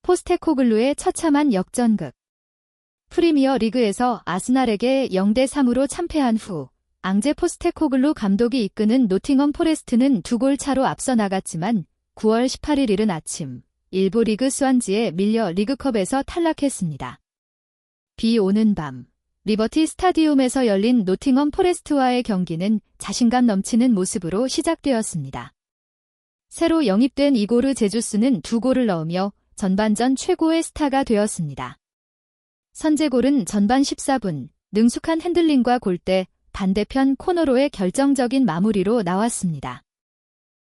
포스테코글루의 처참한 역전극. 프리미어 리그에서 아스날에게 0대3으로 참패한 후 앙제 포스테코글루 감독이 이끄는 노팅엄 포레스트는 2골 차로 앞서 나갔지만 9월 18일 이른 아침 일부 리그 스완지에 밀려 리그컵에서 탈락했습니다. 비 오는 밤 리버티 스타디움에서 열린 노팅엄 포레스트와의 경기는 자신감 넘치는 모습으로 시작되었습니다. 새로 영입된 이고르 제주스는 2골을 넣으며 전반전 최고의 스타가 되었습니다. 선제골은 전반 14분 능숙한 핸들링과 골대, 반대편 코너로의 결정적인 마무리로 나왔습니다.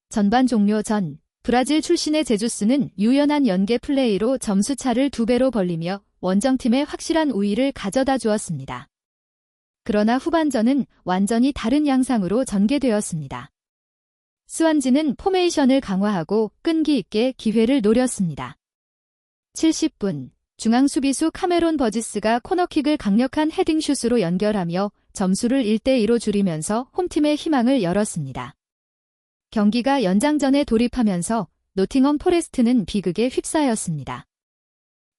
전반 종료 전 브라질 출신의 제주스는 유연한 연계 플레이로 점수차를 2배로 벌리며 원정팀에 확실한 우위를 가져다 주었습니다. 그러나 후반전은 완전히 다른 양상으로 전개되었습니다. 스완지는 포메이션을 강화하고 끈기 있게 기회를 노렸습니다. 70분 중앙 수비수 카메론 버지스가 코너킥을 강력한 헤딩슛으로 연결하며 점수를 1대2로 줄이면서 홈팀의 희망을 열었습니다. 경기가 연장전에 돌입하면서 노팅엄 포레스트는 비극에 휩싸였습니다.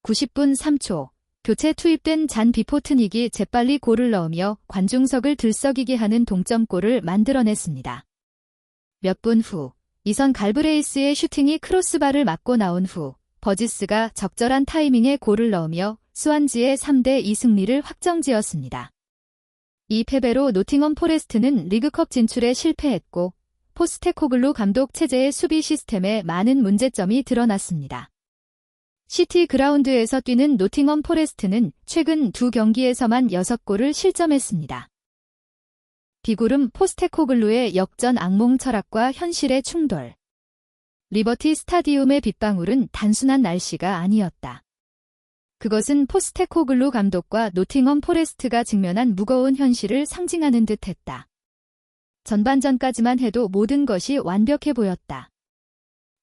90분 3초 교체 투입된 잔 비포트닉이 재빨리 골을 넣으며 관중석을 들썩이게 하는 동점골을 만들어냈습니다. 몇 분 후 이선 갈브레이스의 슈팅이 크로스바를 맞고 나온 후 버지스가 적절한 타이밍에 골을 넣으며 스완지의 3대2 승리를 확정지었습니다. 이 패배로 노팅엄 포레스트는 리그컵 진출에 실패했고 포스테코글루 감독 체제의 수비 시스템에 많은 문제점이 드러났습니다. 시티 그라운드에서 뛰는 노팅엄 포레스트는 최근 2경기에서만 6골을 실점했습니다. 비구름 포스테코글루의 역전 악몽 철학과 현실의 충돌. 리버티 스타디움의 빗방울은 단순한 날씨가 아니었다. 그것은 포스테코글루 감독과 노팅엄 포레스트가 직면한 무거운 현실을 상징하는 듯했다. 전반전까지만 해도 모든 것이 완벽해 보였다.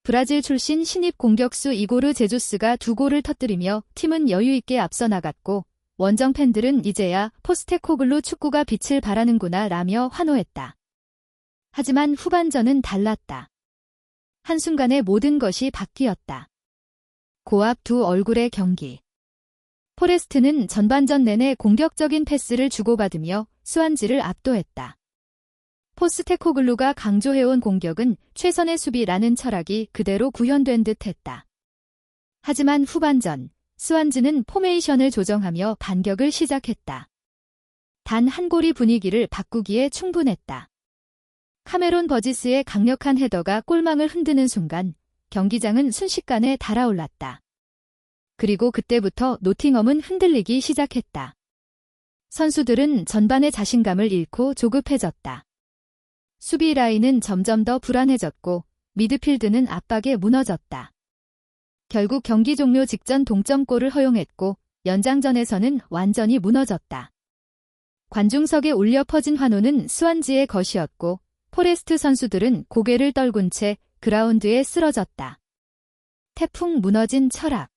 브라질 출신 신입 공격수 이고르 제주스가 2골을 터뜨리며 팀은 여유있게 앞서 나갔고 원정 팬들은 이제야 포스테코글루 축구가 빛을 발하는구나 라며 환호했다. 하지만 후반전은 달랐다. 한순간에 모든 것이 바뀌었다. 고압 두 얼굴의 경기. 포레스트는 전반전 내내 공격적인 패스를 주고받으며 스완지를 압도했다. 포스테코글루가 강조해온 공격은 최선의 수비라는 철학이 그대로 구현된 듯했다. 하지만 후반전 스완지는 포메이션을 조정하며 반격을 시작했다. 단 한 골이 분위기를 바꾸기에 충분했다. 카메론 버지스의 강력한 헤더가 골망을 흔드는 순간 경기장은 순식간에 달아올랐다. 그리고 그때부터 노팅엄은 흔들리기 시작했다. 선수들은 전반의 자신감을 잃고 조급해졌다. 수비 라인은 점점 더 불안해졌고 미드필드는 압박에 무너졌다. 결국 경기 종료 직전 동점골을 허용했고 연장전에서는 완전히 무너졌다. 관중석에 울려 퍼진 환호는 스완지의 것이었고 포레스트 선수들은 고개를 떨군 채 그라운드에 쓰러졌다. 태풍 무너진 철학.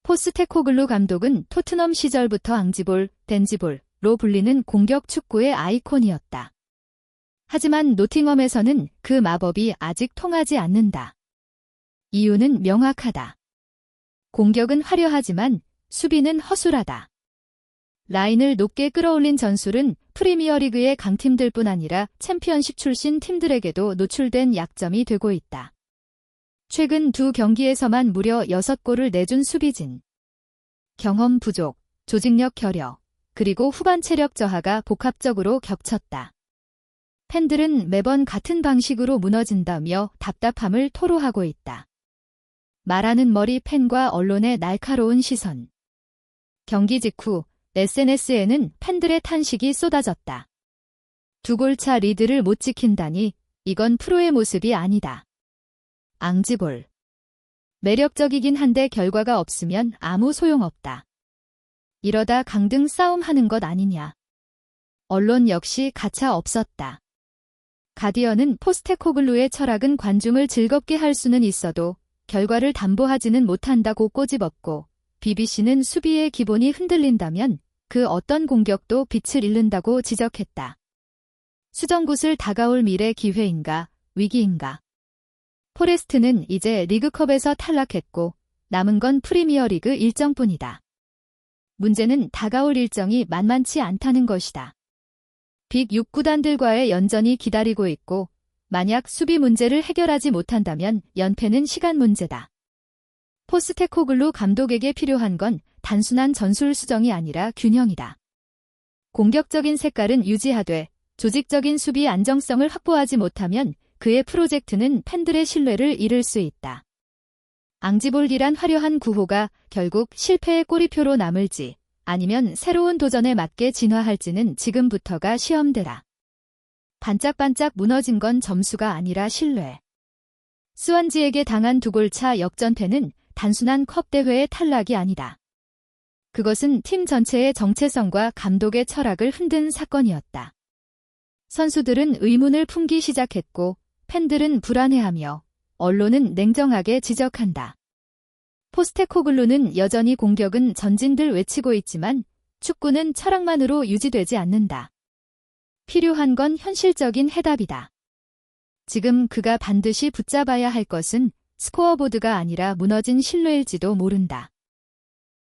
포스테코글루 감독은 토트넘 시절부터 앙지볼, 덴지볼로 불리는 공격 축구의 아이콘이었다. 하지만 노팅엄에서는 그 마법이 아직 통하지 않는다. 이유는 명확하다. 공격은 화려하지만 수비는 허술하다. 라인을 높게 끌어올린 전술은 프리미어리그의 강팀들뿐 아니라 챔피언십 출신 팀들에게도 노출된 약점이 되고 있다. 최근 2경기에서만 무려 6골을 내준 수비진. 경험 부족, 조직력 결여, 그리고 후반 체력 저하가 복합적으로 겹쳤다. 팬들은 매번 같은 방식으로 무너진다며 답답함을 토로하고 있다. 말하는 머리 팬과 언론의 날카로운 시선. 경기 직후 SNS에는 팬들의 탄식이 쏟아졌다. 2골차 리드를 못 지킨다니 이건 프로의 모습이 아니다. 앙지볼. 매력적이긴 한데 결과가 없으면 아무 소용없다. 이러다 강등 싸움하는 것 아니냐. 언론 역시 가차 없었다. 가디언은 포스테코글루의 철학은 관중을 즐겁게 할 수는 있어도 결과를 담보하지는 못한다고 꼬집었고 BBC는 수비의 기본이 흔들린다면 그 어떤 공격도 빛을 잃는다고 지적했다. 수정굿을 다가올 미래 기회인가, 위기인가. 포레스트는 이제 리그컵에서 탈락했고 남은 건 프리미어리그 일정뿐이다. 문제는 다가올 일정이 만만치 않다는 것이다. 빅 6구단들과의 연전이 기다리고 있고 만약 수비 문제를 해결하지 못한다면 연패는 시간 문제다. 포스테코글루 감독에게 필요한 건 단순한 전술 수정이 아니라 균형이다. 공격적인 색깔은 유지하되 조직적인 수비 안정성을 확보하지 못하면 그의 프로젝트는 팬들의 신뢰를 잃을 수 있다. 앙지볼디란 화려한 구호가 결국 실패의 꼬리표로 남을지 아니면 새로운 도전에 맞게 진화할지는 지금부터가 시험대다. 반짝반짝 무너진 건 점수가 아니라 신뢰. 스완지에게 당한 2골차 역전패는 단순한 컵 대회의 탈락이 아니다. 그것은 팀 전체의 정체성과 감독의 철학을 흔든 사건이었다. 선수들은 의문을 품기 시작했고 팬들은 불안해하며 언론은 냉정하게 지적한다. 포스테코글루는 여전히 공격은 전진들 외치고 있지만 축구는 철학만으로 유지되지 않는다. 필요한 건 현실적인 해답이다. 지금 그가 반드시 붙잡아야 할 것은 스코어보드가 아니라 무너진 신뢰일지도 모른다.